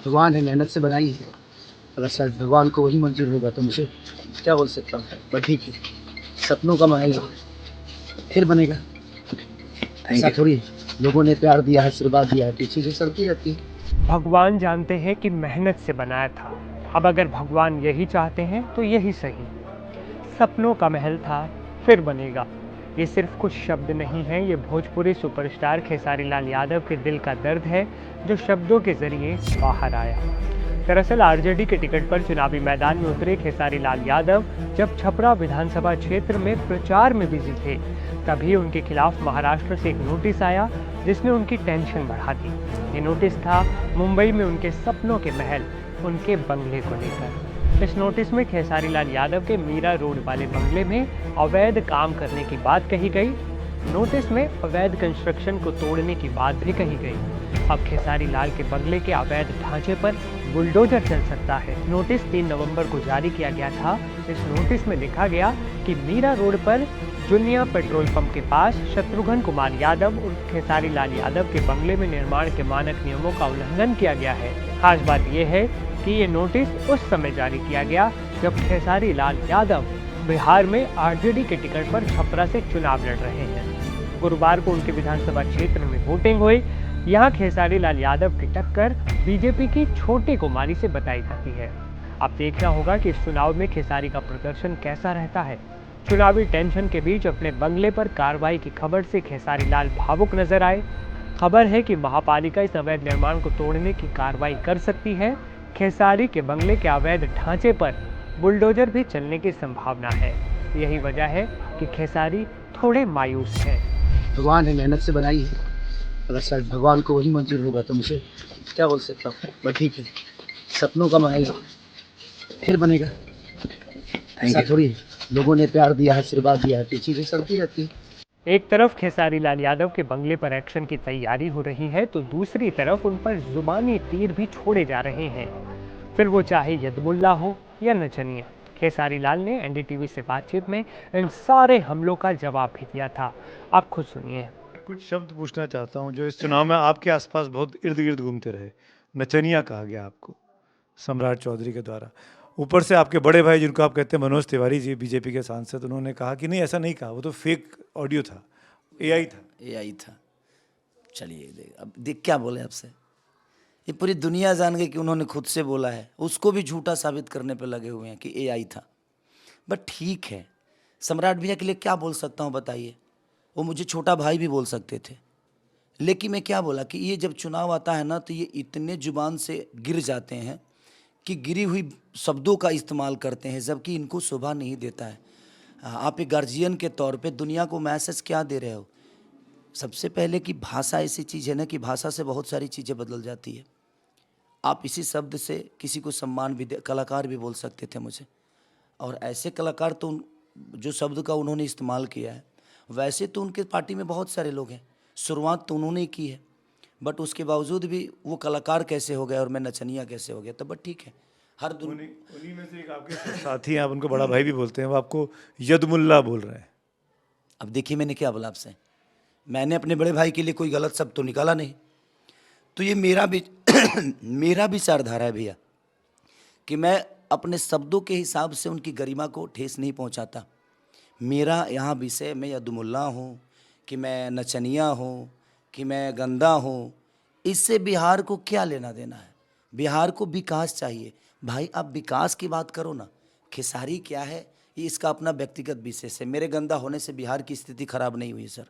भगवान ने मेहनत से बनाई है। अगर शायद भगवान को वही मंजूर होगा तो मुझे क्या बोल सकता हूँ। बट ठीक है, सपनों का महल फिर बनेगा। ऐसा थोड़ी है, लोगों ने प्यार दिया है, आशीर्वाद दिया है, पीछे से चलती रहती है। भगवान जानते हैं कि मेहनत से बनाया था। अब अगर भगवान यही चाहते हैं तो यही सही। सपनों का महल था, फिर बनेगा। ये सिर्फ कुछ शब्द नहीं हैं, ये भोजपुरी सुपरस्टार खेसारी लाल यादव के दिल का दर्द है जो शब्दों के जरिए बाहर आया। दरअसल आरजेडी के टिकट पर चुनावी मैदान में उतरे खेसारी लाल यादव जब छपरा विधानसभा क्षेत्र में प्रचार में बिजी थे, तभी उनके खिलाफ महाराष्ट्र से एक नोटिस आया जिसने उनकी टेंशन बढ़ा दी। ये नोटिस था मुंबई में उनके सपनों के महल, उनके बंगले को लेकर। इस नोटिस में खेसारी लाल यादव के मीरा रोड वाले बंगले में अवैध काम करने की बात कही गई। नोटिस में अवैध कंस्ट्रक्शन को तोड़ने की बात भी कही गई। अब खेसारी लाल के बंगले के अवैध ढांचे पर बुलडोजर चल सकता है। नोटिस 3 नवंबर को जारी किया गया था। इस नोटिस में लिखा गया कि मीरा रोड पर जुनिया पेट्रोल पंप के पास शत्रुघ्न कुमार यादव और खेसारी लाल यादव के बंगले में निर्माण के मानक नियमों का उल्लंघन किया गया है। खास बात यह है कि ये नोटिस उस समय जारी किया गया जब खेसारी लाल यादव बिहार में आरजेडी के टिकट पर छपरा से चुनाव लड़ रहे हैं। गुरुवार को उनके विधानसभा क्षेत्र में वोटिंग हुई। यहाँ खेसारी लाल यादव की टक्कर बीजेपी की छोटी कुमारी से बताई जाती है। अब देखना होगा कि इस चुनाव में खेसारी का प्रदर्शन कैसा रहता है। चुनावी टेंशन के बीच अपने बंगले पर कार्रवाई की खबर से खेसारी लाल भावुक नजर आए। खबर है कि महापालिका इस अवैध निर्माण को तोड़ने की कार्रवाई कर सकती है। खेसारी के बंगले के अवैध ढांचे पर बुलडोजर भी चलने की संभावना है। यही वजह है कि खेसारी थोड़े मायूस हैं। भगवान ने मेहनत से बनाई है। अगर शायद भगवान को वही मंजूर होगा तो मुझे क्या बोल सकता हूँ। बट ठीक है, सपनों का महल फिर बनेगा। ऐसा थोड़ी है, लोगों ने प्यार दिया है, आशीर्वाद दिया है, पीछे से चलती रहती है। एक तरफ खेसारी लाल यादव के बंगले पर एक्शन की तैयारी हो रही है तो दूसरी तरफ उन पर जुबानी तीर भी छोड़े जा रहे हैं। फिर वो चाहे यदमुल्ला हो या नचनिया। खेसारी लाल ने एनडीटीवी से बातचीत में इन सारे हमलों का जवाब भी दिया था। आप खुद सुनिए। कुछ शब्द पूछना चाहता हूँ जो इस चुनाव में आपके आसपास बहुत इर्द गिर्द घूमते रहे। नचनिया कहा गया आपको सम्राट चौधरी के द्वारा। ऊपर से आपके बड़े भाई जिनको आप कहते हैं मनोज तिवारी जी, बीजेपी के सांसद, उन्होंने कहा कि नहीं ऐसा नहीं कहा, वो तो फेक ऑडियो था, एआई था। एआई था। चलिए देख, अब देख क्या बोले आपसे। ये पूरी दुनिया जान गई कि उन्होंने खुद से बोला है, उसको भी झूठा साबित करने पे लगे हुए हैं कि एआई था। बट ठीक है, सम्राट भैया के लिए क्या बोल सकता हूँ बताइए। वो मुझे छोटा भाई भी बोल सकते थे, लेकिन मैं क्या बोला कि ये जब चुनाव आता है ना तो ये इतने जुबान से गिर जाते हैं कि गिरी हुई शब्दों का इस्तेमाल करते हैं, जबकि इनको शोभा नहीं देता है। आप एक गार्जियन के तौर पे दुनिया को मैसेज क्या दे रहे हो। सबसे पहले कि भाषा ऐसी चीज़ है ना कि भाषा से बहुत सारी चीज़ें बदल जाती है। आप इसी शब्द से किसी को सम्मान भी दे, कलाकार भी बोल सकते थे मुझे। और ऐसे कलाकार तो जो शब्द का उन्होंने इस्तेमाल किया है, वैसे तो उनके पार्टी में बहुत सारे लोग हैं, शुरुआत तो उन्होंने ही की है। बट उसके बावजूद भी वो कलाकार कैसे हो गए और मैं नचनिया कैसे हो गया। तो बट ठीक है, हर उन्हीं में से एक आपके साथी हैं, आप उनको बड़ा भाई भी बोलते हैं, वो आपको यदमुल्ला बोल रहे हैं। अब देखिए मैंने क्या बोला आपसे, मैंने अपने बड़े भाई के लिए कोई गलत शब्द तो निकाला नहीं। तो ये मेरा भी मेरा विचारधारा है भैया कि मैं अपने शब्दों के हिसाब से उनकी गरिमा को ठेस नहीं पहुंचाता। मेरा यहाँ विषय मैं यदुमुल्ला हूँ कि मैं नचनिया हूँ कि मैं गंदा हूँ, इससे बिहार को क्या लेना देना है। बिहार को विकास चाहिए भाई, आप विकास की बात करो ना। खेसारी क्या है ये इसका अपना व्यक्तिगत विशेष है। मेरे गंदा होने से बिहार की स्थिति खराब नहीं हुई सर।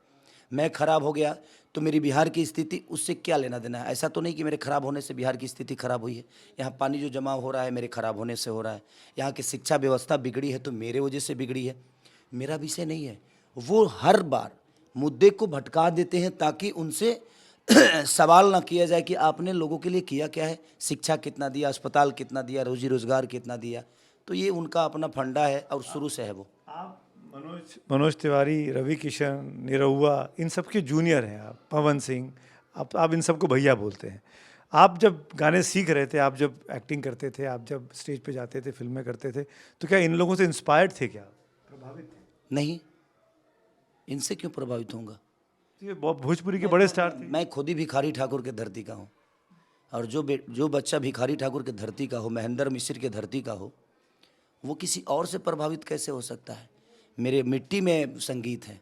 मैं खराब हो गया तो मेरी बिहार की स्थिति उससे क्या लेना देना है। ऐसा तो नहीं कि मेरे खराब होने से बिहार की स्थिति खराब हुई है। यहाँ पानी जो जमा हो रहा है मेरे खराब होने से हो रहा है। यहाँ की शिक्षा व्यवस्था बिगड़ी है तो मेरे वजह से बिगड़ी है। मेरा विषय नहीं है। वो हर बार मुद्दे को भटका देते हैं ताकि उनसे सवाल ना किया जाए कि आपने लोगों के लिए किया क्या है, शिक्षा कितना दिया, अस्पताल कितना दिया, रोजी रोजगार कितना दिया। तो ये उनका अपना फंडा है और शुरू से है वो। आप मनोज तिवारी, रवि किशन, निरहुआ, इन सब के जूनियर हैं आप, पवन सिंह, आप इन सबको भैया बोलते हैं। आप जब गाने सीख रहे थे, आप जब एक्टिंग करते थे, आप जब स्टेज पे जाते थे, फिल्में करते थे, तो क्या इन लोगों से इंस्पायर्ड थे, क्या प्रभावित थे? नहीं, इनसे क्यों प्रभावित होऊंगा। तो ये भोजपुरी के बड़े स्टार थे। मैं खुद ही भिखारी ठाकुर के धरती का हूँ। और जो बच्चा भिखारी ठाकुर के धरती का हो, महेंद्र मिश्र के धरती का हो, वो किसी और से प्रभावित कैसे हो सकता है। मेरे मिट्टी में संगीत है,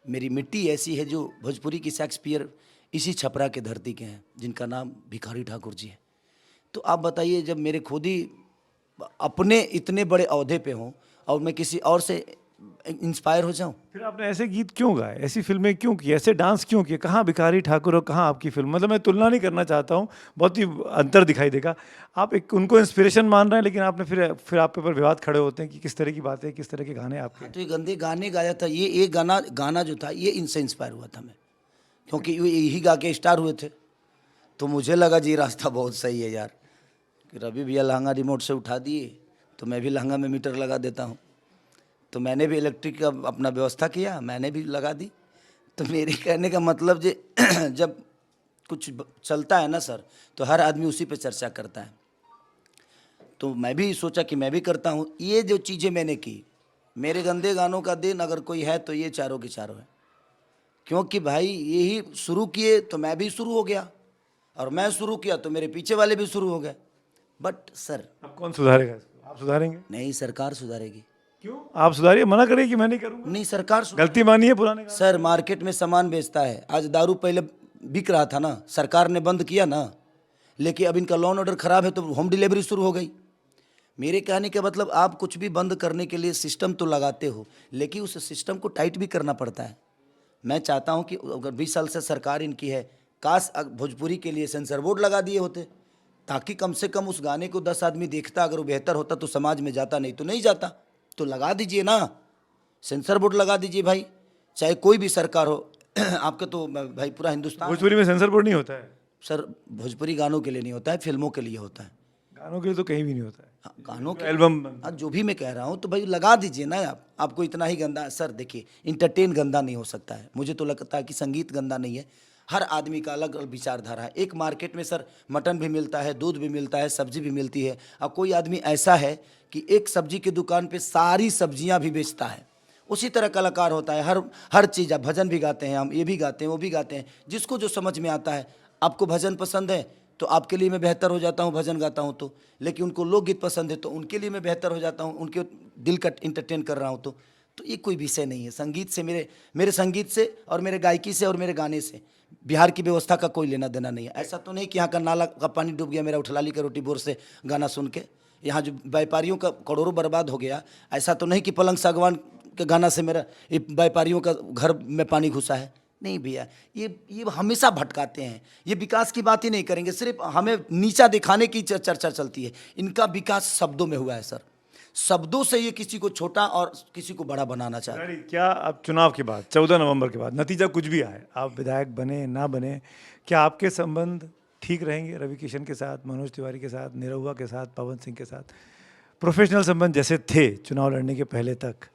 मेरी मिट्टी ऐसी है जो भोजपुरी की शेक्सपियर इसी छपरा के धरती के हैं, जिनका नाम भिखारी ठाकुर जी है। तो आप बताइए, जब मेरे खुद ही अपने इतने बड़े ओहदे पे हों और मैं किसी और से इंस्पायर हो जाऊं। फिर आपने ऐसे गीत क्यों गाए, ऐसी फिल्में क्यों की, ऐसे डांस क्यों किए? कहाँ भिखारी ठाकुर और कहाँ आपकी फिल्म? मतलब मैं तुलना नहीं करना चाहता हूँ, बहुत ही अंतर दिखाई देगा। आप एक उनको इंस्पिरेशन मान रहे हैं, लेकिन आपने फिर आप पे पर विवाद खड़े होते हैं कि किस तरह की बातें, किस तरह के गाने आपके। तो ये गंदे गाने गाया था, ये गाना जो था ये इनसे इंस्पायर हुआ था मैं, क्योंकि ये यही गा के स्टार हुए थे। तो मुझे लगा जी रास्ता बहुत सही है यार, कि रवि भैया लहंगा रिमोट से उठा दिए तो मैं भी लहंगा में मीटर लगा देता हूँ। तो मैंने भी इलेक्ट्रिक का अपना व्यवस्था किया, मैंने भी लगा दी। तो मेरे कहने का मतलब जे जब कुछ चलता है ना सर, तो हर आदमी उसी पे चर्चा करता है। तो मैं भी सोचा कि मैं भी करता हूँ। ये जो चीज़ें मैंने की, मेरे गंदे गानों का दिन अगर कोई है तो ये चारों के चारों है, क्योंकि भाई यही शुरू किए तो मैं भी शुरू हो गया, और मैं शुरू किया तो मेरे पीछे वाले भी शुरू हो गए। बट सर, अब कौन सुधारेगा इसको? आप सुधारेंगे? नहीं, सरकार सुधारेगी। क्यों आप सुधारिए, मना करिए कि मैं नहीं करूँगा। नहीं, सरकार गलती मानी है पुराने गाने? सर, मार्केट में सामान बेचता है। आज दारू पहले बिक रहा था ना, सरकार ने बंद किया ना, लेकिन अब इनका लॉ एंड ऑर्डर खराब है तो होम डिलीवरी शुरू हो गई। मेरे कहने का मतलब, आप कुछ भी बंद करने के लिए सिस्टम तो लगाते हो, लेकिन उस सिस्टम को टाइट भी करना पड़ता है। मैं चाहता हूं कि अगर 20 साल से सरकार इनकी है, काश भोजपुरी के लिए सेंसर बोर्ड लगा दिए होते, ताकि कम से कम उस गाने को 10 आदमी देखता। अगर वो बेहतर होता तो समाज में जाता, नहीं तो नहीं जाता। तो लगा दीजिए ना, सेंसर बोर्ड लगा दीजिए भाई, चाहे कोई भी सरकार हो। आपके तो भाई पूरा हिंदुस्तान। भोजपुरी में सेंसर बोर्ड नहीं होता है? सर, भोजपुरी गानों के लिए नहीं होता है, फिल्मों के लिए होता है। गानों के लिए तो कहीं भी नहीं होता है। हाँ, गानों के एल्बम हाँ, जो भी मैं कह रहा हूँ तो भाई लगा दीजिए ना। आपको इतना ही गंदा? सर देखिए, इंटरटेन गंदा नहीं हो सकता है। मुझे तो लगता है कि संगीत गंदा नहीं है। हर आदमी का अलग अलग विचारधारा है। एक मार्केट में सर मटन भी मिलता है, दूध भी मिलता है, सब्जी भी मिलती है। अब कोई आदमी ऐसा है कि एक सब्जी की दुकान पे सारी सब्जियां भी बेचता है। उसी तरह कलाकार होता है, हर चीज़। आप भजन भी गाते हैं, हम ये भी गाते हैं, वो भी गाते हैं, जिसको जो समझ में आता है। आपको भजन पसंद है तो आपके लिए मैं बेहतर हो जाता हूँ, भजन गाता हूँ तो। लेकिन उनको लोकगीत पसंद है तो उनके लिए मैं बेहतर हो जाता हूँ, उनके दिल का इंटरटेन कर रहा हूँ। तो ये कोई विषय नहीं है। संगीत से, मेरे संगीत से और मेरे गायकी से और मेरे गाने से बिहार की व्यवस्था का कोई लेना देना नहीं है। ऐसा तो नहीं कि यहाँ का नाला का पानी डूब गया मेरा उठलाली का रोटी बोर से गाना सुन के। यहाँ जो व्यापारियों का करोड़ों बर्बाद हो गया, ऐसा तो नहीं कि पलंग सागवान के गाना से मेरा व्यापारियों का घर में पानी घुसा है। नहीं भैया, ये हमेशा भटकाते हैं। ये विकास की बात ही नहीं करेंगे, सिर्फ हमें नीचा दिखाने की चर्चा चलती है। इनका विकास शब्दों में हुआ है सर। शब्दों से ये किसी को छोटा और किसी को बड़ा बनाना चाहते हैं। क्या अब चुनाव के बाद 14 नवंबर के बाद नतीजा कुछ भी आए, आप विधायक बने ना बने, क्या आपके संबंध ठीक रहेंगे रवि किशन के साथ, मनोज तिवारी के साथ, निरहुआ के साथ, पवन सिंह के साथ? प्रोफेशनल संबंध जैसे थे चुनाव लड़ने के पहले तक,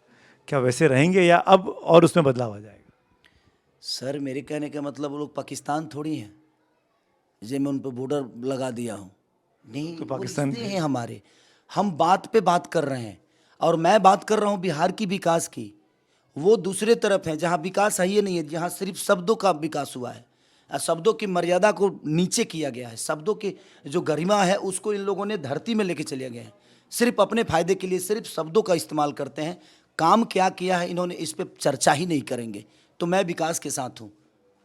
क्या वैसे रहेंगे या अब और उसमें बदलाव आ जाएगा? सर, मेरे कहने का मतलब, वो लोग पाकिस्तान थोड़ी हैं जे मैं उन पर बॉर्डर लगा दिया हूँ। नहीं, तो वो पाकिस्तान रिश्ते हैं हमारे। हम बात पे बात कर रहे हैं, और मैं बात कर रहा हूँ बिहार की विकास की। वो दूसरे तरफ है जहाँ विकास है ही नहीं है, जहाँ सिर्फ शब्दों का विकास हुआ है। शब्दों की मर्यादा को नीचे किया गया है। शब्दों की जो गरिमा है उसको इन लोगों ने धरती में लेके चले गए हैं। सिर्फ अपने फायदे के लिए सिर्फ शब्दों का इस्तेमाल करते हैं। काम क्या किया है इन्होंने, इस पर चर्चा ही नहीं करेंगे। तो मैं विकास के साथ हूँ,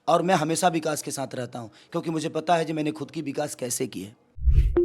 और मैं हमेशा विकास के साथ रहता हूँ, क्योंकि मुझे पता है कि मैंने खुद की विकास कैसे की है।